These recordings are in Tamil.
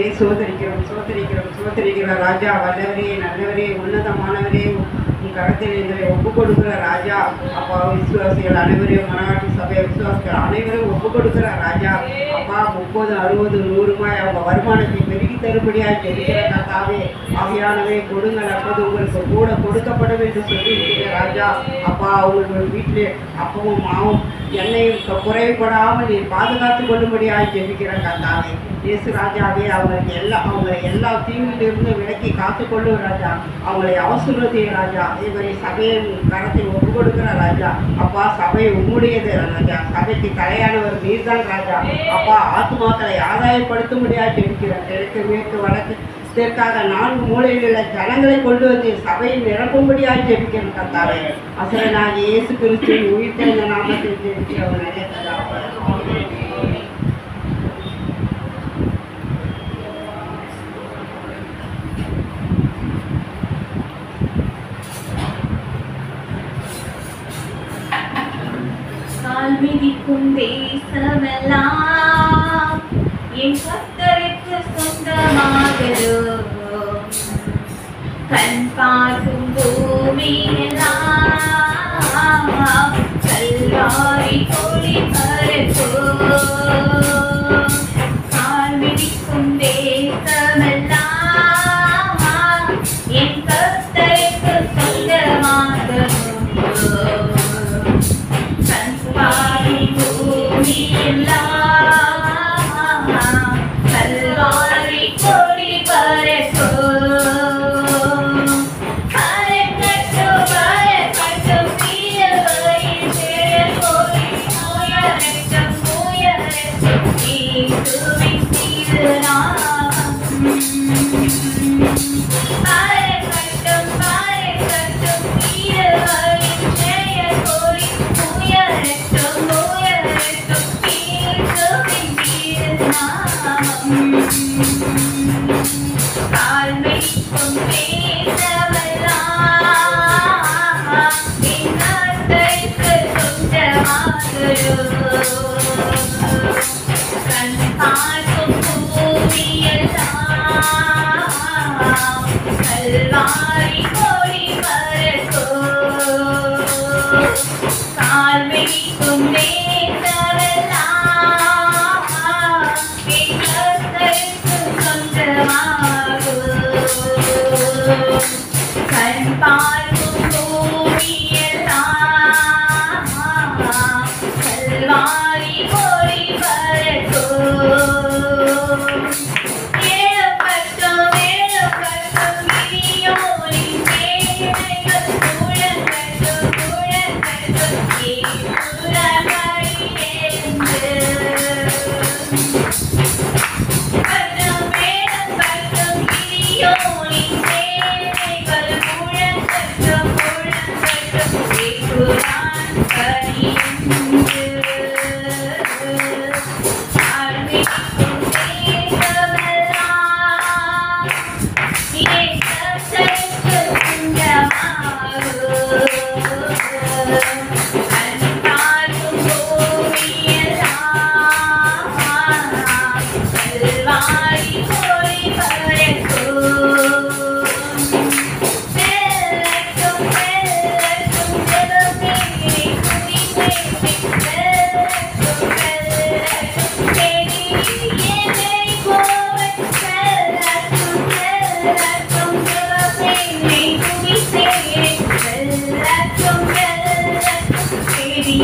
தேவனே சோதரிக்கிறோம் சோதரிக்கிறோம் சோதரிக்கிற ராஜா, வல்லவரே நல்லவரே உன்னதமானவரே, உன் கரத்தில் எங்களை ஒப்புக் கொடுக்கிற ராஜா. அப்பா, விசுவாசிகள் அனைவரையும், மனவாட்டி சபை விசுவாசிகள் அனைவரும் ஒப்புக் கொடுக்கிற ராஜா. அப்பா, 30, 60, 100 அவங்க வருமானத்தை பெருகி தரும்படியாக ஜெபிக்கிற கர்த்தாவே, ஆவியானவே கொடுங்கள், அப்போது உங்களுக்கு கூட கொடுக்கப்படும் என்று சொல்லியிருக்கிற ராஜா. அப்பா, அவங்களுக்கு வீட்டிலே அப்பவும் மாவும் எண்ணெயும் குறைபடாமல் நீ பாதுகாத்து கொள்ளும்படியாக ஜெபிக்கிற கர்த்தாவே, இயேசு ராஜாவே, அவங்களை எல்லா தீவிலிருந்து விலக்கி காத்துக்கொள்ளும் ராஜா. அவங்களை அவசரத்தைய ராஜா. இவரை சபையை கரத்தை ஒப்பு கொடுக்கிற ராஜா. அப்பா, சபை உம்முடையது ராஜா. சபைக்கு தலையானவர் நீர்தான் ராஜா. அப்பா, ஆத்மாக்களை ஆதாயப்படுத்தும்படியாக ஜெபிக்கிறேன். கிழக்கு மேற்கு வடக்கு இதற்காக 4 மூலையில் உள்ள ஜனங்களை கொண்டு வந்து சபையை நிரப்பும்படியாக ஜெபிக்கிறேன் கர்த்தாவே. அசரனாகிய இயேசு கிறிஸ்துவின் உயிர்த்தெழுந்த நாமத்தில் ஜெபிக்கிறவன் நல்ல கர்த்தாவே. கால்மிதிக்கும் தேசமெல்லாம் என் கர்த்தருக்கு சொந்தமாகிறோம். கண் பார்க்கும் பூமியெல்லாம் கல்வாரி கொடி பரப்போம். கால்மிதிக்கும் தேசமெல்லாம் என் கர்த்தருக்கு சொந்தமாகிறோம். கல்வாரி கொடி பரப்போம். பரக்கட்டும் பரக்கட்டும் வீரர்களின் கொடி உயரட்டும் உயரட்டும் இயேசுவின் திருநாமம். பரக்கட்டும் பரக்கட்டும் வீரர்களின் கொடி உயரட்டும் உயரட்டும் இயேசுவின் திருநாமம். கால்மிதிக்கும் தேசமெல்லாம் என் கர்த்தருக்கு சொந்தமாகிறோம். கண் பார்க்கும் பூமியெல்லாம் கல்வாரி கொடி பரப்போம். கால்மிதிக்கும் தேசமெல்லாம் என் கர்த்தருக்கு சொந்தமாகும். கண் பார்க்கும் பூமியெல்லாம் கல்வாரி கொடி பரப்போம். ஏழப்பட்டும் ஏழப்பட்டும் கிரியோனின் சேனைகள் முழங்கட்டும் முழங்கட்டும் இயேசுரமடியேந்து. பட்டும் ஏழப்பட்டும் கிரியோனின் சேனைகள் முழங்கட்டும் முழங்கட்டும் இயேசுரமடியேந்து. கால்மிதிக்கும் தேசமெல்லாம் என் கர்த்தருக்கு சொந்தமாகும். கண் பார்க்கும் பூமியெல்லாம் கல்வாரி கொடி பரப்போம். வெல்லட்டும் வெல்லட்டும் ஜெபமேடை துதிப்பேன். வெல்லட்டும் வெல்லட்டும் தேடி என்னை போவன். வெல்லட்டும் வெல்லட்டும் ஜெபமேடை துதிப்பேன். வெல்லட்டும் வெல்லட்டும் தேடி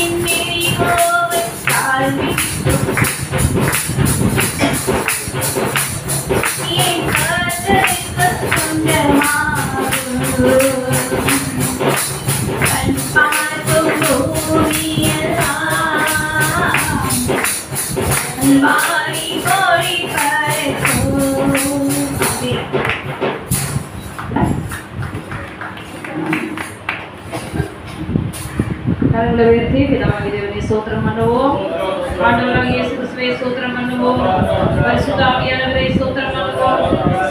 என்னை போவன். கால்மிதிக்கும் என் கர்த்தருக்கு சொந்தமாகும். கண் பார்க்கும் பூமியெல்லாம் கல்வாரி கொடி பரப்போம். கரங்களை உயர்த்தி பிதாவாகிய தேவனை ஸ்தோத்திரம் பண்ணுவோம். ஆண்டவராகிய இயேசு கிறிஸ்துவை ஸ்தோத்திரம் பண்ணுவோம். பரிசுத்த ஆவியானவரை ஸ்தோத்திரம் பண்ணுவோம்.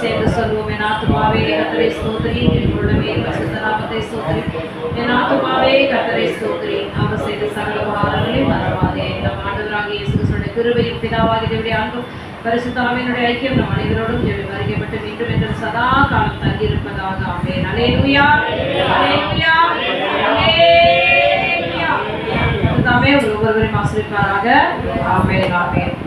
சேர்ந்து சொல்வோம். என் ஆத்துமாவே கர்த்தரை ஸ்தோத்திரி, என் உள்ளமே பரிசுத்த நாமத்தை ஸ்தோத்திரி. என் ஆத்துமாவே கர்த்தரை ஸ்தோத்திரி, அவர் செய்த சகல உபகாரங்களையும் மறவாதே. நம் ஆண்டவராகிய இயேசு கிறிஸ்துவின் கிருபையும் பிதாவாகிய தேவனுடைய அன்பும் பரிசுத்த ஆவியினுடைய ஐக்கியம் நம் அனைவரோடும் ஜெபி வருகைப்பட்டு மீண்டும் என்று சதா காலம் தங்கியிருப்பதாக. ஆமென். அல்லேலூயா, அல்லேலூயா, அல்லேலூயா. கர்த்தாவே ஒவ்வொருவரையும் ஆசீர்வதிப்பாராக. ஆமென், ஆமென்.